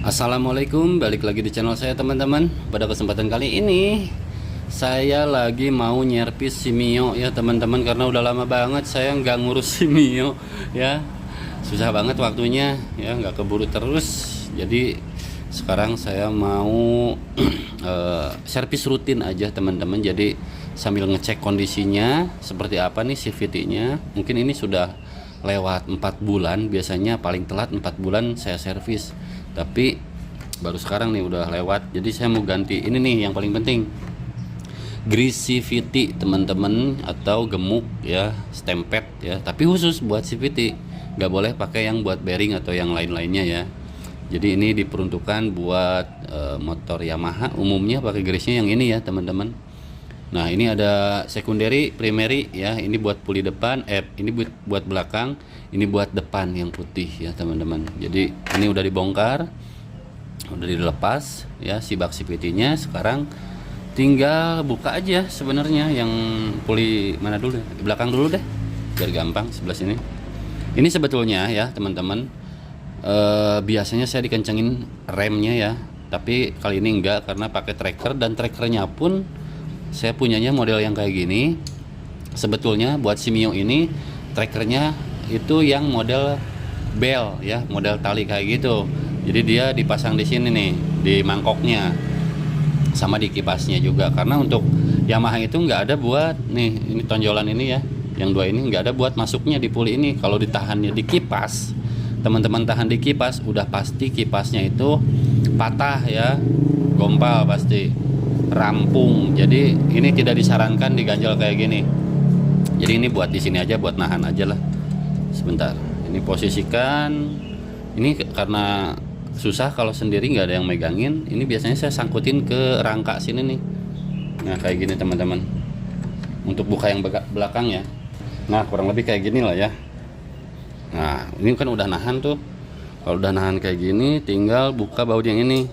Assalamualaikum, balik lagi di channel saya teman-teman. Pada kesempatan kali ini saya lagi mau nyerpis si Mio ya teman-teman, karena udah lama banget saya nggak ngurus si Mio ya. Susah banget waktunya ya, nggak keburu terus. Jadi sekarang saya mau servis rutin aja teman-teman. Jadi sambil ngecek kondisinya seperti apa nih CVT-nya. Mungkin ini sudah lewat 4 bulan, biasanya paling telat 4 bulan saya servis, tapi baru sekarang nih udah lewat. Jadi saya mau ganti ini nih yang paling penting, grease CVT teman-teman, atau gemuk ya, stempet ya, tapi khusus buat CVT, nggak boleh pakai yang buat bearing atau yang lain-lainnya ya. Jadi ini diperuntukkan buat motor Yamaha, umumnya pakai grease-nya yang ini ya teman-teman. Nah ini ada secondary, primary ya, ini buat puli depan, ini buat belakang, ini buat depan yang putih ya teman-teman. Jadi ini udah dibongkar, udah dilepas ya si bak CVT-nya. Sekarang tinggal buka aja sebenarnya yang puli mana dulu, di belakang dulu deh biar gampang, sebelah sini. Ini sebetulnya ya teman-teman, biasanya saya dikencengin remnya ya, tapi kali ini enggak karena pakai tracker, dan trackernya pun saya punyanya model yang kayak gini. Sebetulnya buat si Mio ini trackernya itu yang model bell ya, model tali kayak gitu. Jadi dia dipasang di sini nih, di mangkoknya sama di kipasnya juga. Karena untuk Yamaha itu nggak ada buat nih, ini tonjolan ini ya, yang dua ini nggak ada buat masuknya di puli ini. Kalau ditahannya di kipas, teman-teman tahan di kipas, udah pasti kipasnya itu patah ya, gompal pasti, rampung. Jadi ini tidak disarankan diganjal kayak gini. Jadi ini buat di sini aja, buat nahan aja lah. Sebentar, ini posisikan. Ini karena susah kalau sendiri nggak ada yang megangin. Ini biasanya saya sangkutin ke rangka sini nih. Nah kayak gini teman-teman. Untuk buka yang belakang ya. Nah kurang lebih kayak gini lah ya. Nah ini kan udah nahan tuh. Kalau udah nahan kayak gini, tinggal buka baut yang ini.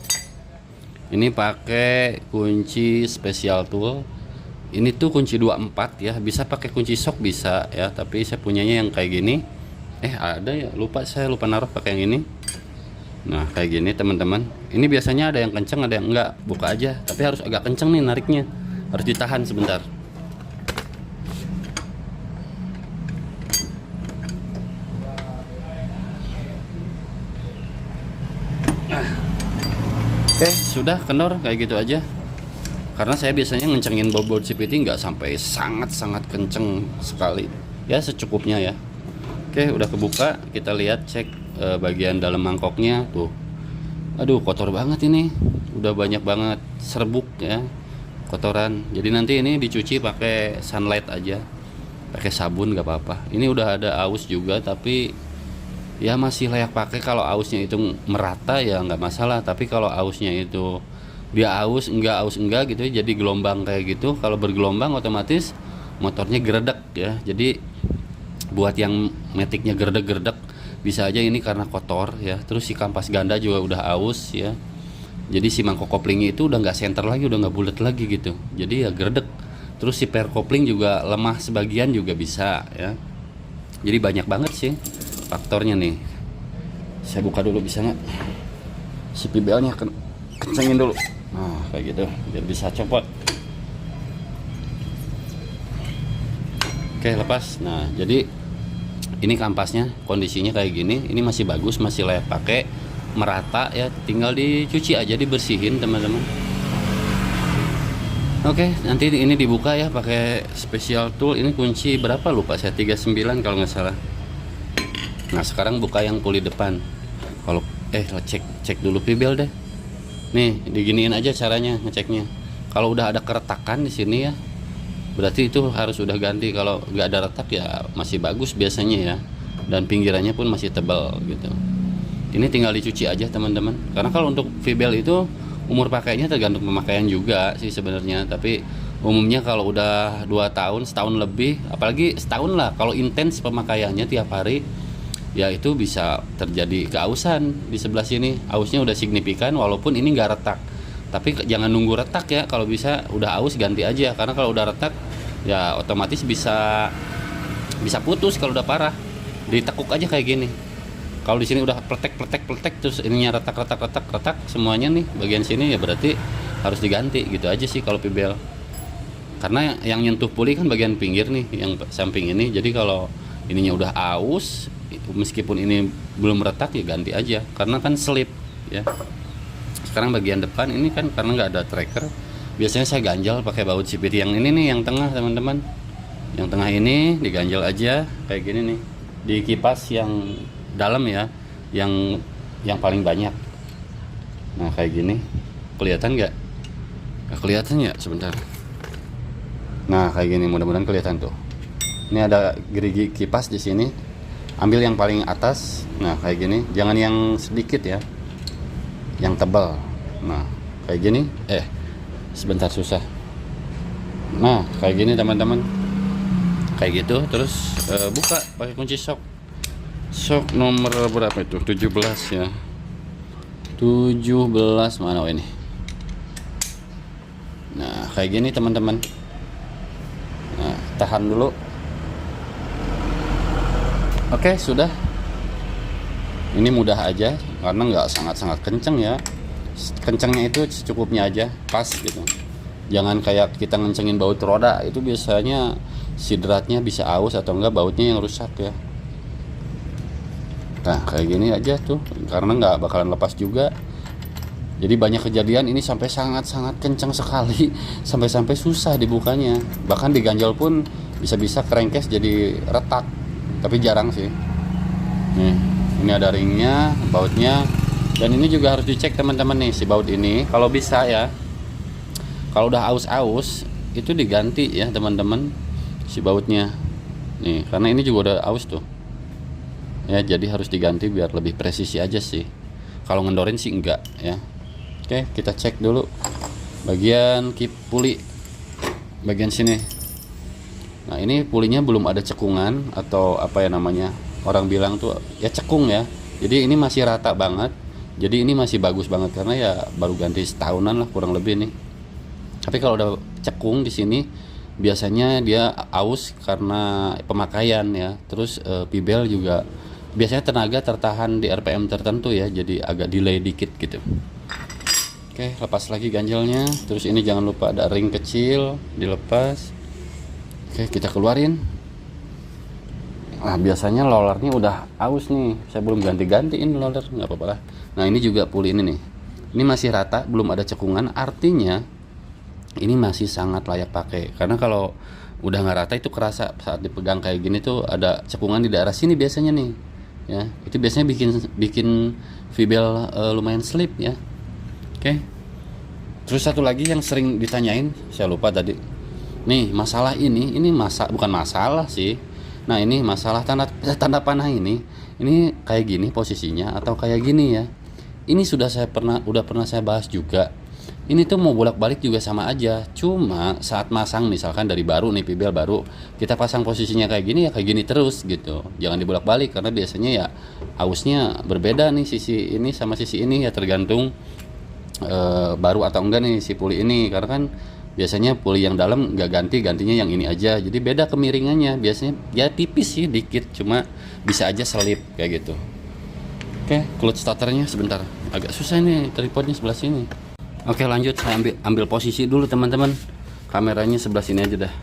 Ini pakai kunci special tool. Ini tuh kunci 24 ya, bisa pakai kunci sok bisa ya, tapi saya punyanya yang kayak gini. Ada ya, saya lupa naruh pakai yang ini. Nah kayak gini teman-teman. Ini biasanya ada yang kenceng, ada yang enggak. Buka aja, tapi harus agak kenceng nih nariknya, harus ditahan sebentar. Oke, sudah kendor kayak gitu aja. Karena saya biasanya ngencengin bobot CVT nggak sampai sangat-sangat kenceng sekali. Ya secukupnya ya. Oke, udah kebuka. Kita lihat, cek bagian dalam mangkoknya tuh. Aduh, kotor banget ini. Udah banyak banget serbuk ya, kotoran. Jadi nanti ini dicuci pakai sunlight aja. Pakai sabun nggak apa-apa. Ini udah ada aus juga, tapi ya masih layak pakai. Kalau ausnya itu merata ya nggak masalah, tapi kalau ausnya itu dia aus enggak gitu, jadi gelombang kayak gitu. Kalau bergelombang otomatis motornya geredek ya. Jadi buat yang metiknya geredek bisa aja ini karena kotor ya. Terus si kampas ganda juga udah aus ya. Jadi si mangkok koplingnya itu udah nggak center lagi, udah nggak bulat lagi gitu. Jadi ya geredek. Terus si pair kopling juga lemah sebagian juga bisa ya. Jadi banyak banget sih faktornya nih. Saya buka dulu, bisa nggak? Si pibelnya kencengin dulu. Nah kayak gitu biar bisa copot. Oke, lepas. Nah jadi ini kampasnya kondisinya kayak gini. Ini masih bagus, masih layak pakai, merata ya. Tinggal dicuci aja, dibersihin teman-teman. Oke, nanti ini dibuka ya pakai special tool. Ini kunci berapa lupa saya, 39 kalau nggak salah. Nah sekarang buka yang puli depan. Kalau cek dulu pibel deh. Nih diginiin aja caranya ngeceknya. Kalau udah ada keretakan di sini ya, berarti itu harus udah ganti. Kalau nggak ada retak ya masih bagus biasanya ya, dan pinggirannya pun masih tebal gitu. Ini tinggal dicuci aja teman-teman. Karena kalau untuk pibel itu umur pakainya tergantung pemakaian juga sih sebenarnya. Tapi umumnya kalau udah 2 tahun, setahun lebih, apalagi setahun lah, kalau intens pemakaiannya tiap hari, ya itu bisa terjadi keausan. Di sebelah sini ausnya udah signifikan, walaupun ini nggak retak. Tapi jangan nunggu retak ya, kalau bisa udah aus ganti aja. Karena kalau udah retak ya otomatis bisa putus kalau udah parah. Ditekuk aja kayak gini. Kalau di sini udah pletek terus ininya retak semuanya nih bagian sini, ya berarti harus diganti gitu aja sih kalau pibel. Karena yang nyentuh puli kan bagian pinggir nih, yang samping ini. Jadi kalau ininya udah aus, meskipun ini belum retak ya ganti aja, karena kan slip ya. Sekarang bagian depan ini kan karena nggak ada tracker, biasanya saya ganjal pakai baut sipit yang ini nih, yang tengah teman-teman. Yang tengah ini diganjal aja kayak gini nih, di kipas yang dalam ya, yang paling banyak. Nah kayak gini, kelihatan nggak? Nggak kelihatan ya, sebentar. Nah kayak gini, mudah-mudahan kelihatan tuh. Ini ada gerigi kipas di sini, ambil yang paling atas. Nah kayak gini, jangan yang sedikit ya, yang tebal. Nah kayak gini, sebentar, susah. Nah kayak gini teman-teman, kayak gitu. Terus buka pakai kunci sok nomor berapa itu, 17 ya, 17 mana ini. Nah kayak gini teman-teman. Nah tahan dulu. Oke, sudah. Ini mudah aja karena nggak sangat kenceng ya, kencengnya itu secukupnya aja, pas gitu. Jangan kayak kita ngencengin baut roda, itu biasanya sidratnya bisa aus atau enggak bautnya yang rusak ya. Nah kayak gini aja tuh, karena nggak bakalan lepas juga. Jadi banyak kejadian ini sampai sangat kencang sekali, sampai susah dibukanya. Bahkan diganjal pun bisa kerengkes jadi retak, tapi jarang sih. Nih, ini ada ringnya, bautnya, dan ini juga harus dicek teman-teman nih, si baut ini kalau bisa ya. Kalau udah aus itu diganti ya teman-teman, si bautnya. Nih, karena ini juga udah aus tuh. Ya, jadi harus diganti biar lebih presisi aja sih. Kalau ngendorin sih enggak ya. Oke, kita cek dulu bagian puli bagian sini. Nah, ini pulinya belum ada cekungan atau apa ya namanya, orang bilang tuh ya cekung ya. Jadi ini masih rata banget. Jadi ini masih bagus banget karena ya baru ganti setahunan lah kurang lebih nih. Tapi kalau udah cekung di sini biasanya dia aus karena pemakaian ya. Terus pibel juga biasanya tenaga tertahan di RPM tertentu ya, jadi agak delay dikit gitu. Oke, lepas lagi ganjalnya. Terus ini jangan lupa ada ring kecil, dilepas. Oke, kita keluarin. Nah biasanya rollernya udah aus nih, saya belum ganti-gantiin roller, nggak apa-apa lah. Nah ini juga puli ini nih, ini masih rata, belum ada cekungan, artinya ini masih sangat layak pakai. Karena kalau udah nggak rata itu kerasa saat dipegang kayak gini tuh, ada cekungan di daerah sini biasanya nih ya. Itu biasanya bikin fibel lumayan slip ya. Oke, terus satu lagi yang sering ditanyain, saya lupa tadi nih, masalah ini bukan masalah sih. Nah ini masalah tanda panah ini kayak gini posisinya atau kayak gini ya. Ini udah pernah saya bahas juga. Ini tuh mau bolak-balik juga sama aja. Cuma saat masang misalkan dari baru nih, pibel baru, kita pasang posisinya kayak gini ya kayak gini terus gitu. Jangan dibolak-balik karena biasanya ya ausnya berbeda nih, sisi ini sama sisi ini ya, tergantung baru atau enggak nih si puli ini. Karena kan biasanya puli yang dalam nggak gantinya yang ini aja, jadi beda kemiringannya. Biasanya ya tipis sih dikit, cuma bisa aja selip kayak gitu. Oke, clutch starternya sebentar, agak susah nih, tripodnya sebelah sini. Oke lanjut, saya ambil posisi dulu teman-teman, kameranya sebelah sini aja dah,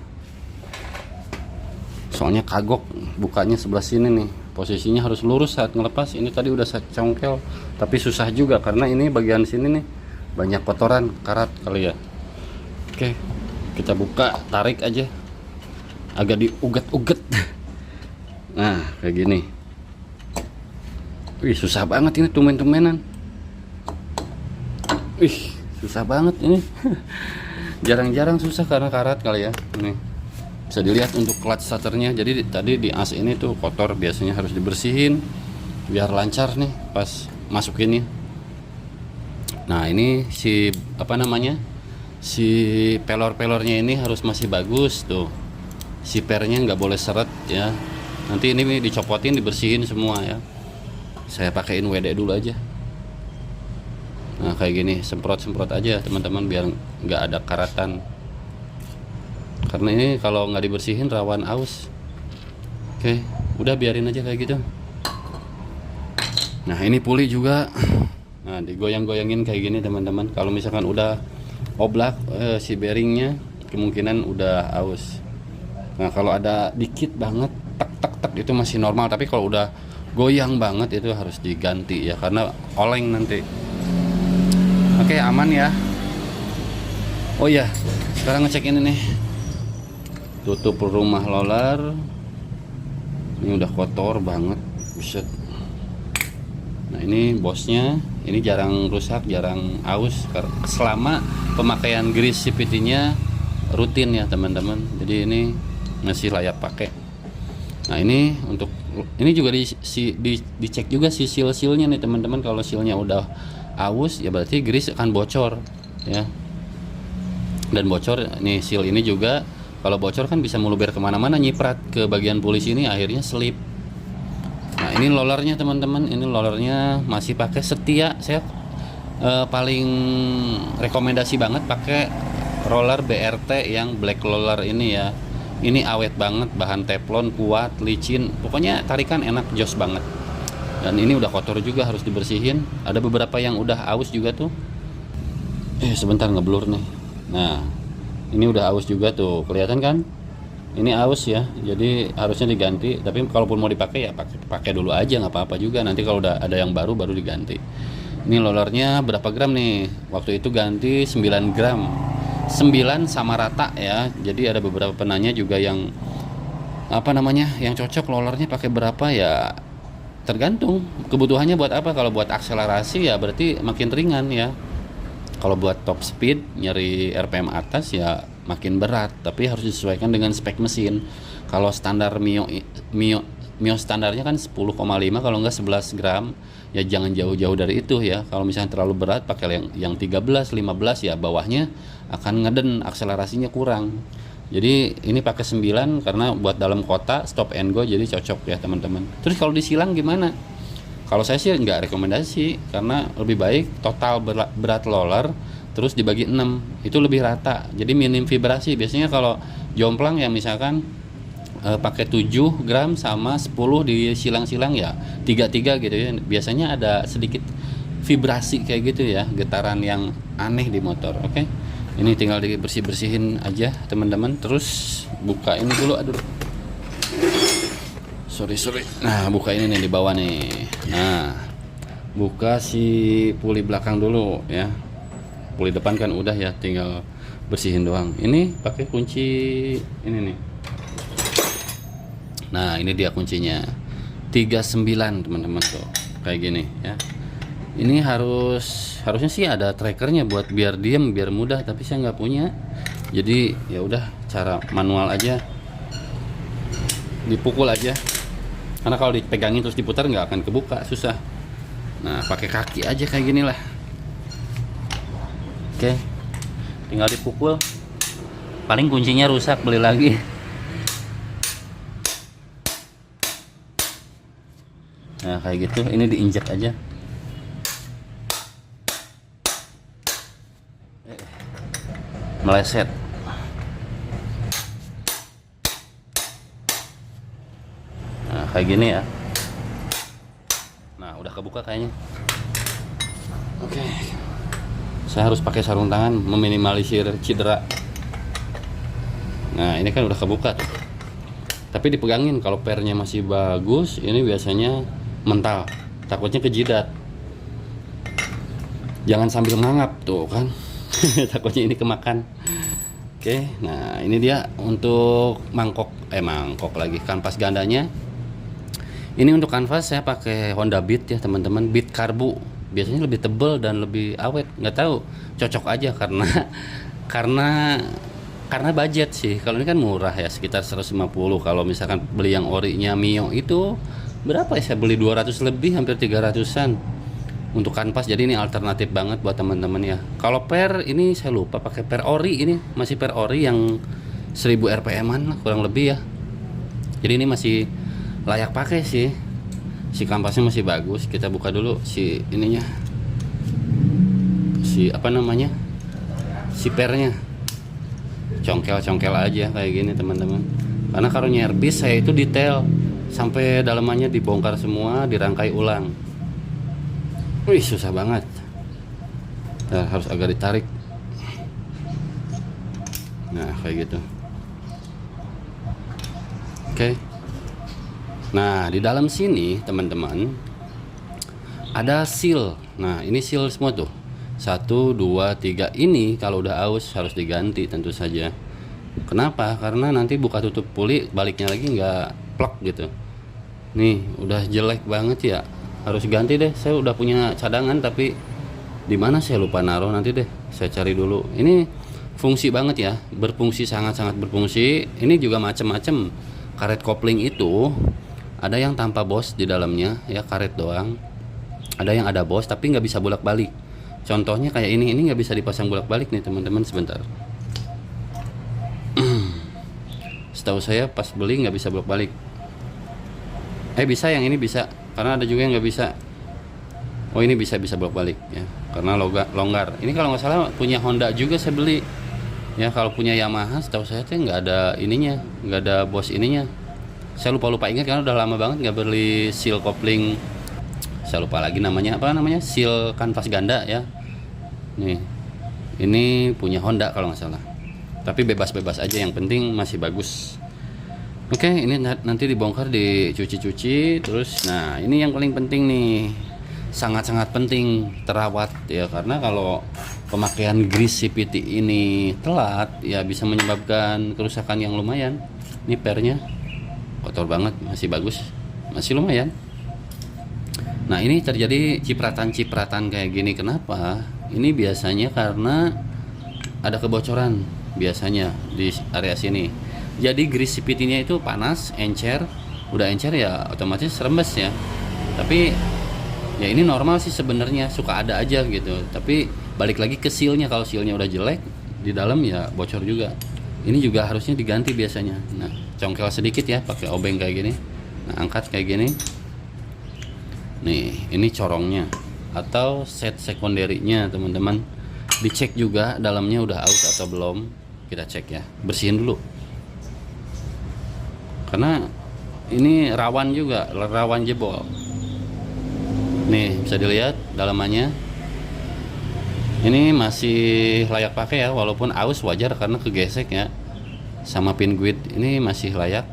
soalnya kagok bukanya sebelah sini nih. Posisinya harus lurus saat ngelepas. Ini tadi udah saya congkel, tapi susah juga karena ini bagian sini nih banyak kotoran karat kali ya. Oke, kita buka, tarik aja, agak diuget-uget. Nah kayak gini. Wih susah banget ini, tumen-tumenan. Wih susah banget ini. Jarang-jarang susah karena karat kali ya. Ini bisa dilihat untuk clutch starternya. Jadi tadi di as ini tuh kotor, biasanya harus dibersihin biar lancar nih pas masukinnya. Nah ini si si pelor-pelornya ini harus masih bagus tuh. Si pernya nggak boleh seret ya. Nanti ini dicopotin, dibersihin semua ya. Saya pakein WD dulu aja. Nah kayak gini, semprot aja teman-teman biar nggak ada karatan. Karena ini kalau nggak dibersihin rawan aus. Oke, udah biarin aja kayak gitu. Nah ini puli juga. Nah digoyang-goyangin kayak gini teman-teman. Kalau misalkan udah oblak si bearingnya kemungkinan udah aus. Nah kalau ada dikit banget tak tak tak itu masih normal, tapi kalau udah goyang banget itu harus diganti ya, karena oleng nanti. Oke, aman ya. Oh iya, sekarang ngecek ini nih, tutup rumah roller. Ini udah kotor banget, buset. Nah ini bosnya, ini jarang rusak, jarang aus selama pemakaian grease CVT-nya rutin ya teman-teman. Jadi ini masih layak pakai. Nah ini untuk ini juga dicek juga si seal-sealnya nih teman-teman. Kalau sealnya udah aus ya berarti grease akan bocor ya. Dan bocor nih seal ini juga, kalau bocor kan bisa meluber kemana-mana, nyiprat ke bagian puli sini, akhirnya slip. Nah ini rollernya teman-teman, ini rollernya masih pakai setia. Saya paling rekomendasi banget pakai roller BRT yang black roller ini ya. Ini awet banget, bahan teflon, kuat, licin, pokoknya tarikan enak, jos banget. Dan ini udah kotor juga, harus dibersihin. Ada beberapa yang udah aus juga tuh. Sebentar ngeblur nih. Nah ini udah aus juga tuh, kelihatan kan? Ini aus ya, jadi harusnya diganti. Tapi kalaupun mau dipakai ya pakai dulu aja, nggak apa-apa juga. Nanti kalau udah ada yang baru diganti. Ini rollernya berapa gram nih? Waktu itu ganti 9 gram. 9 sama rata ya. Jadi ada beberapa penanya juga yang yang cocok rollernya pakai berapa ya, tergantung kebutuhannya buat apa. Kalau buat akselerasi ya berarti makin ringan ya. Kalau buat top speed nyari RPM atas ya makin berat, tapi harus disesuaikan dengan spek mesin. Kalau standar Mio standarnya kan 10,5, kalau enggak 11 gram ya, jangan jauh-jauh dari itu ya. Kalau misalnya terlalu berat pakai yang 13, 15 ya, bawahnya akan ngeden, akselerasinya kurang. Jadi ini pakai 9 karena buat dalam kota stop and go, jadi cocok ya teman-teman. Terus kalau disilang gimana? Kalau saya sih nggak rekomendasi, karena lebih baik total berat roller terus dibagi 6, itu lebih rata, jadi minim vibrasi. Biasanya kalau jomplang yang misalkan pakai 7 gram sama 10 disilang-silang ya 33 gitu ya, biasanya ada sedikit vibrasi kayak gitu ya, getaran yang aneh di motor. Oke, ini tinggal dibersih-bersihin aja teman-teman. Terus buka ini dulu, aduh sorry. Nah buka ini nih di bawah nih. Nah buka si puli belakang dulu ya. Puli depan kan udah ya, tinggal bersihin doang. Ini pakai kunci ini nih. Nah ini dia kuncinya 39 teman-teman tuh, kayak gini ya. Ini harusnya sih ada trackernya buat biar diem, biar mudah, tapi saya nggak punya. Jadi ya udah cara manual aja, dipukul aja. Karena kalau dipegangin terus diputar nggak akan kebuka, susah. Nah pakai kaki aja kayak gini lah. Oke, tinggal dipukul. Paling kuncinya rusak, beli lagi. Nah kayak gitu, ini diinjak aja. Meleset. Nah kayak gini ya. Nah udah kebuka kayaknya. Oke, saya harus pakai sarung tangan meminimalisir cedera. Nah ini kan udah kebuka tuh, tapi dipegangin. Kalau pernya masih bagus, ini biasanya mental, takutnya kejidat. Jangan sambil ngangap tuh kan. Takutnya ini kemakan. Oke, nah ini dia untuk mangkok lagi, kanvas gandanya. Ini untuk kanvas saya pakai Honda Beat ya teman-teman, Beat karbu. Biasanya lebih tebal dan lebih awet, nggak tahu, cocok aja karena budget sih. Kalau ini kan murah ya, sekitar 150. Kalau misalkan beli yang orinya Mio itu berapa ya, saya beli 200 lebih, hampir 300-an untuk kanvas. Jadi ini alternatif banget buat teman-teman ya. Kalau per ini saya lupa pakai per ori, ini masih per ori yang 1000 rpm-an kurang lebih ya. Jadi ini masih layak pakai sih. Si kampasnya masih bagus. Kita buka dulu si ininya, si si pernya. Congkel aja kayak gini teman-teman. Karena kalau nyervis saya itu detail sampai dalamannya dibongkar semua, dirangkai ulang. Wih, susah banget. Nah, harus agak ditarik. Nah, kayak gitu. Oke. Nah, di dalam sini teman-teman ada seal. Nah, ini seal semua tuh. 1, 2, 3. Ini kalau udah aus harus diganti tentu saja. Kenapa? Karena nanti buka tutup puli baliknya lagi nggak plek gitu. Nih, udah jelek banget ya. Harus ganti deh. Saya udah punya cadangan tapi di mana saya lupa naruh, nanti deh saya cari dulu. Ini fungsi banget ya, berfungsi, sangat-sangat berfungsi. Ini juga macem-macem. Karet kopling itu ada yang tanpa bos di dalamnya ya, karet doang. Ada yang ada bos tapi nggak bisa bolak-balik. Contohnya kayak ini nggak bisa dipasang bolak-balik nih teman-teman. Sebentar. Setahu saya pas beli nggak bisa bolak-balik. Bisa, yang ini bisa, karena ada juga yang nggak bisa. Oh, ini bisa bolak-balik ya, karena longgar. Ini kalau nggak salah punya Honda juga saya beli ya. Kalau punya Yamaha setahu saya tuh nggak ada ininya, nggak ada bos ininya. Saya lupa ingat karena udah lama banget nggak beli seal kopling. Saya lupa lagi namanya, apa namanya, seal kanvas ganda ya. Nih, ini punya Honda kalau nggak salah. Tapi bebas aja, yang penting masih bagus. Oke, ini nanti dibongkar, dicuci-cuci terus. Nah, ini yang paling penting nih, sangat-sangat penting terawat ya, karena kalau pemakaian grease CVT ini telat ya bisa menyebabkan kerusakan yang lumayan. Ini pernya kotor banget, masih bagus, masih lumayan. Nah, ini terjadi cipratan-cipratan kayak gini. Kenapa? Ini biasanya karena ada kebocoran biasanya di area sini. Jadi grease CVT-nya itu panas, encer, udah encer ya otomatis rembes ya. Tapi ya ini normal sih sebenarnya, suka ada aja gitu. Tapi balik lagi ke sealnya, kalau sealnya udah jelek di dalam ya bocor juga. Ini juga harusnya diganti biasanya. Nah, congkel sedikit ya pakai obeng kayak gini. Nah, angkat kayak gini. Nih, ini corongnya atau set sekunderinya teman-teman. Dicek juga dalamnya udah aus atau belum. Kita cek ya, bersihin dulu. Karena ini rawan juga, rawan jebol. Nih, bisa dilihat dalamannya. Ini masih layak pakai ya, walaupun aus wajar karena kegesek ya. Sama pin guide ini masih layak.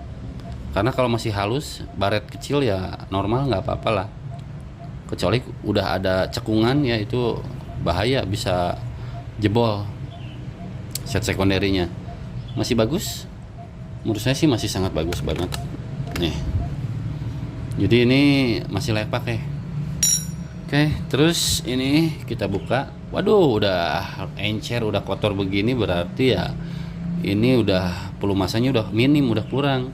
Karena kalau masih halus, baret kecil ya normal, nggak apa-apa lah. Kecuali udah ada cekungan ya, itu bahaya, bisa jebol set sekunderinya. Masih bagus, menurut saya sih masih sangat bagus banget nih. Jadi ini masih layak pakai. Oke, terus ini kita buka. Waduh, udah encer, udah kotor begini, berarti ya ini udah pelumasannya udah minim, udah kurang.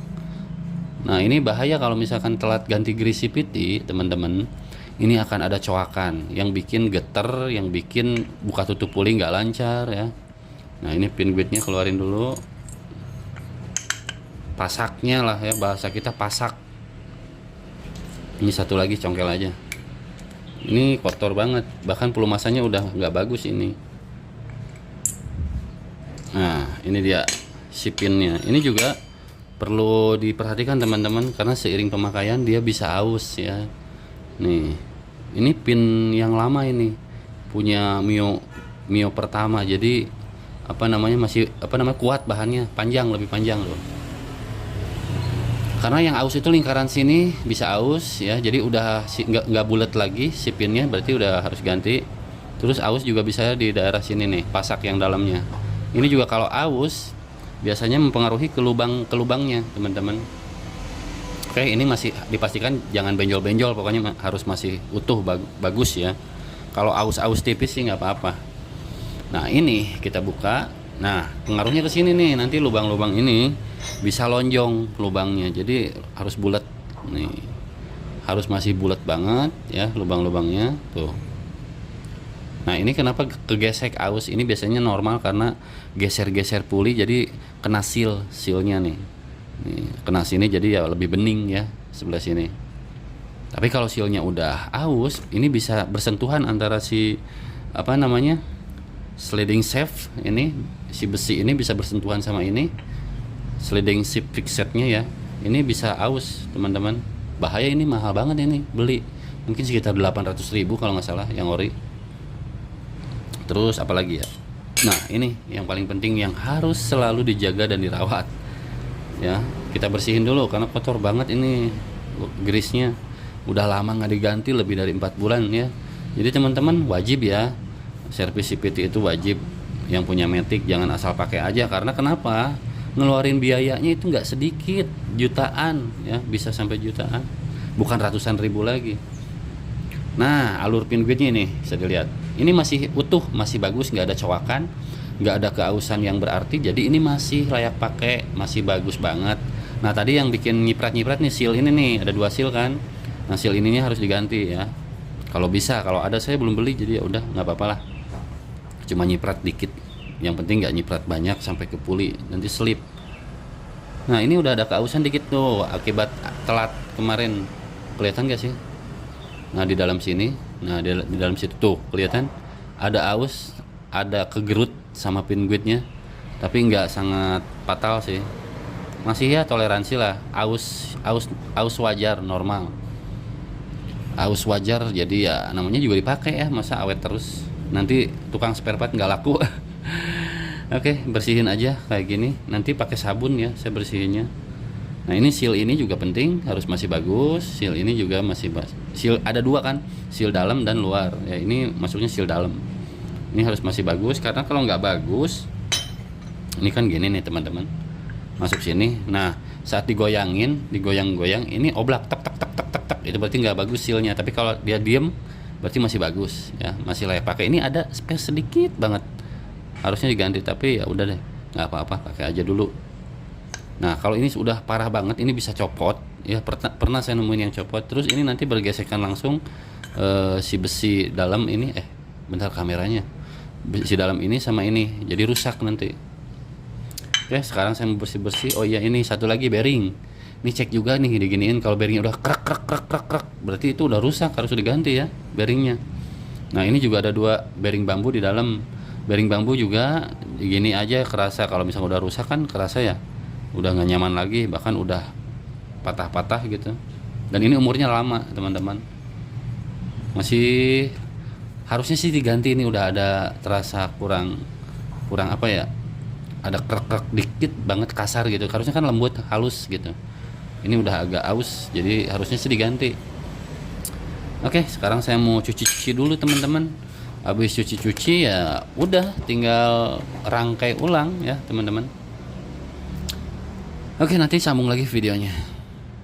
Nah, ini bahaya kalau misalkan telat ganti grease CVT teman-teman. Ini akan ada coakan yang bikin geter, yang bikin buka tutup puli nggak lancar ya. Nah, ini pin guide-nya keluarin dulu. Pasaknya lah ya, bahasa kita pasak. Ini satu lagi congkel aja. Ini kotor banget, bahkan pelumasannya udah nggak bagus ini. Nah, ini dia si pinnya. Ini juga perlu diperhatikan teman-teman, karena seiring pemakaian dia bisa aus ya. Nih, ini pin yang lama ini, punya Mio pertama. Jadi masih kuat bahannya, lebih panjang loh. Karena yang aus itu lingkaran sini bisa aus ya, jadi udah nggak bulat lagi si pinnya, berarti udah harus ganti. Terus aus juga bisa di daerah sini nih, pasak yang dalamnya. Ini juga kalau aus biasanya mempengaruhi ke lubangnya teman-teman. Oke, ini masih dipastikan jangan benjol-benjol, pokoknya harus masih utuh, bagus ya. Kalau aus tipis sih nggak apa-apa. Nah, ini kita buka. Nah, pengaruhnya ke sini nih, nanti lubang-lubang ini bisa lonjong lubangnya, jadi harus bulat nih, harus masih bulat banget ya lubang-lubangnya tuh. Nah, ini kenapa kegesek aus ini biasanya normal karena geser-geser puli, jadi kena sealnya nih, kena sini, jadi ya lebih bening ya sebelah sini. Tapi kalau sealnya udah aus, ini bisa bersentuhan antara si sliding shaft ini, si besi ini bisa bersentuhan sama ini sliding shaft fixetnya ya. Ini bisa aus teman-teman, bahaya, ini mahal banget ini beli. mungkin sekitar 800.000 kalau nggak salah yang ori. Terus apalagi ya, nah ini yang paling penting yang harus selalu dijaga dan dirawat ya. Kita bersihin dulu karena kotor banget ini grease-nya, udah lama nggak diganti, lebih dari 4 bulan ya. Jadi teman-teman wajib ya, servis CVT itu wajib. Yang punya Matic jangan asal pakai aja, karena kenapa, ngeluarin biayanya itu nggak sedikit, jutaan ya, bisa sampai jutaan, bukan ratusan ribu lagi. Nah, alur pin guide-nya ini bisa dilihat, ini masih utuh, masih bagus, nggak ada cowakan, nggak ada keausan yang berarti, jadi ini masih layak pakai, masih bagus banget. Nah, tadi yang bikin nyiprat-nyiprat nih seal ini nih, ada 2 seal kan. Nah, seal ininya harus diganti ya, kalau bisa. Kalau ada, saya belum beli, jadi ya udah nggak apa-apa lah, cuma nyiprat dikit, yang penting nggak nyiprat banyak sampai ke puli, nanti slip. Nah, ini udah ada keausan dikit tuh akibat telat kemarin, kelihatan gak sih? Nah, di dalam sini, nah di dalam situ tuh kelihatan ada aus, ada kegerut sama pin guide-nya, tapi nggak sangat fatal sih, masih ya toleransi lah. Aus wajar, normal, aus wajar, jadi ya namanya juga dipakai ya, masa awet terus, nanti tukang spare part nggak laku. Oke, bersihin aja kayak gini, nanti pakai sabun ya saya bersihinnya. Nah, ini seal ini juga penting, harus masih bagus. Seal ini juga masih seal, ada 2 kan, seal dalam dan luar ya. Ini masuknya seal dalam, ini harus masih bagus, karena kalau nggak bagus, ini kan gini nih teman-teman, masuk sini. Nah, saat digoyangin, digoyang-goyang, ini oblak tak tak tak tak tak tak, itu berarti nggak bagus sealnya. Tapi kalau dia diem, berarti masih bagus ya, masih layak pakai. Ini ada space sedikit banget, harusnya diganti, tapi ya udah deh, nggak apa-apa, pakai aja dulu. Nah, kalau ini sudah parah banget, ini bisa copot ya, pernah saya nemuin yang copot. Terus ini nanti bergesekan langsung si besi dalam ini, bentar kameranya, besi dalam ini sama ini, jadi rusak nanti. Oke, sekarang saya mau bersih-bersih. Oh iya, ini satu lagi bearing, ini cek juga nih, diginiin. Kalau bearingnya udah krek krek krek krek krek, berarti itu udah rusak, harus diganti ya bearingnya. Nah, ini juga ada 2 bearing bambu di dalam. Bearing bambu juga gini aja kerasa, kalau misalnya udah rusak kan kerasa ya, udah nggak nyaman lagi, bahkan udah patah-patah gitu. Dan ini umurnya lama teman-teman, masih harusnya sih diganti. Ini udah ada terasa kurang apa ya, ada krek-krek dikit banget, kasar gitu, harusnya kan lembut halus gitu. Ini udah agak aus, jadi harusnya sih diganti. Oke, sekarang saya mau cuci-cuci dulu teman-teman. Habis cuci-cuci ya udah tinggal rangkai ulang ya teman-teman. Oke, nanti sambung lagi videonya.